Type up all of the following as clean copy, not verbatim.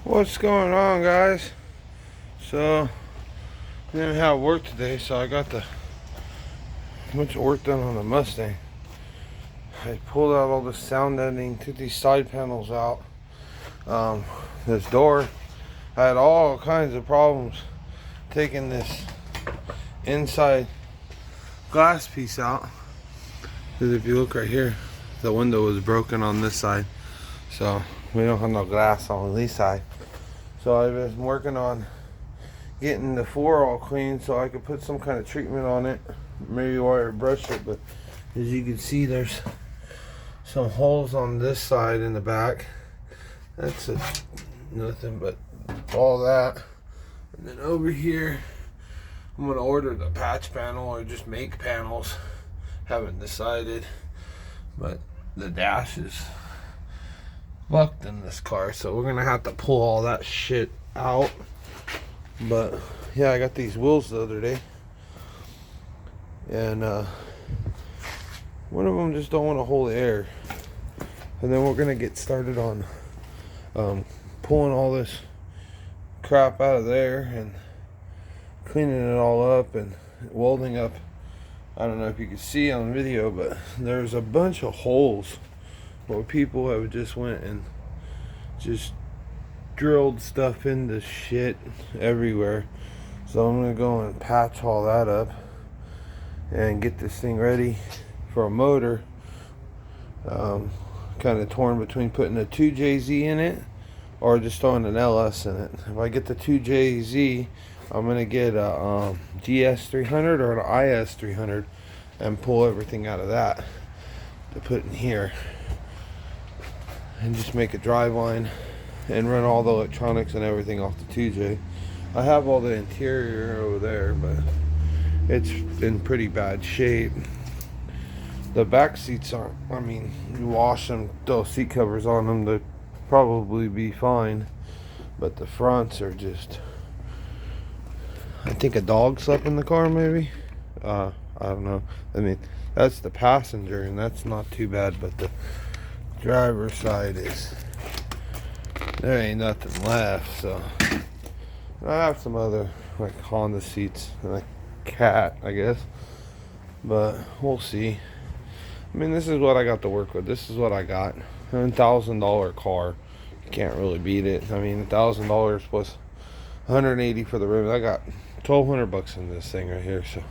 What's going on, guys? So, I didn't have work today, so I got a bunch of work done on the Mustang. I pulled out all the sound editing, took these side panels out. This door, I had all kinds of problems taking this inside glass piece out. Because if you look right here, the window was broken on this side. So, we don't have no glass on this side. So I've been working on getting the floor all clean so I could put some kind of treatment on it. Maybe wire brush it, but as you can see, there's some holes on this side in the back. That's nothing but all that. And then over here, I'm gonna order the patch panel or just make panels. Haven't decided, but the dash is fucked in this car, so we're gonna have to pull all that shit out. But yeah, I got these wheels the other day, and one of them just don't want to hold air. And then we're gonna get started on pulling all this crap out of there and cleaning it all up and welding up. I don't know if you can see on the video, but there's a bunch of holes where people have just went and just drilled stuff into shit everywhere. So I'm gonna go and patch all that up and get this thing ready for a motor. Kind of torn between putting a 2JZ in it or just throwing an LS in it. If I get the 2JZ, I'm gonna get a GS300 or an IS300 and pull everything out of that to put in here and just make a drive line and run all the electronics and everything off the 2J. I have all the interior over there, but it's in pretty bad shape. The back seats aren't, I mean, you wash them, throw seat covers on them, they'd probably be fine. But the fronts are just, I think a dog slept in the car maybe. I don't know. I mean, that's the passenger and that's not too bad, but the driver's side is, there ain't nothing left. So I have some other like Honda seats and a cat, I guess, but we'll see. I mean, this is what I got to work with. This is what I got. $1,000 car, you can't really beat it. I mean, $1,000 plus 180 for the rims. I got 1,200 bucks in this thing right here. So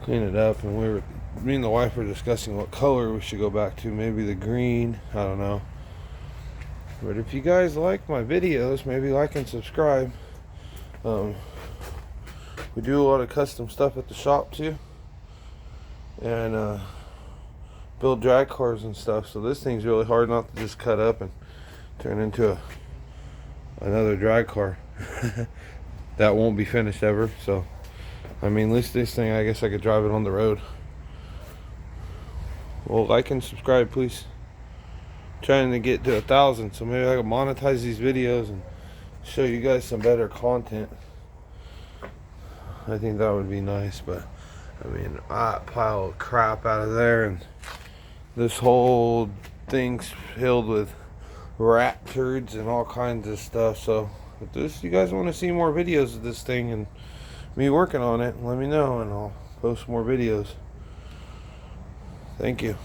clean it up, and me and the wife were discussing what color we should go back to. Maybe the green, I don't know. But if you guys like my videos, maybe like and subscribe. We do a lot of custom stuff at the shop too, and build drag cars and stuff. So this thing's really hard not to just cut up and turn into another drag car that won't be finished ever. So I mean, at least this thing, I guess I could drive it on the road. Well, like and subscribe, please. Trying to get to 1,000, so maybe I can monetize these videos and show you guys some better content. I think that would be nice. But I mean, that pile of crap out of there, and this whole thing's filled with rat turds and all kinds of stuff. So if you guys want to see more videos of this thing and me working on it, let me know and I'll post more videos. Thank you.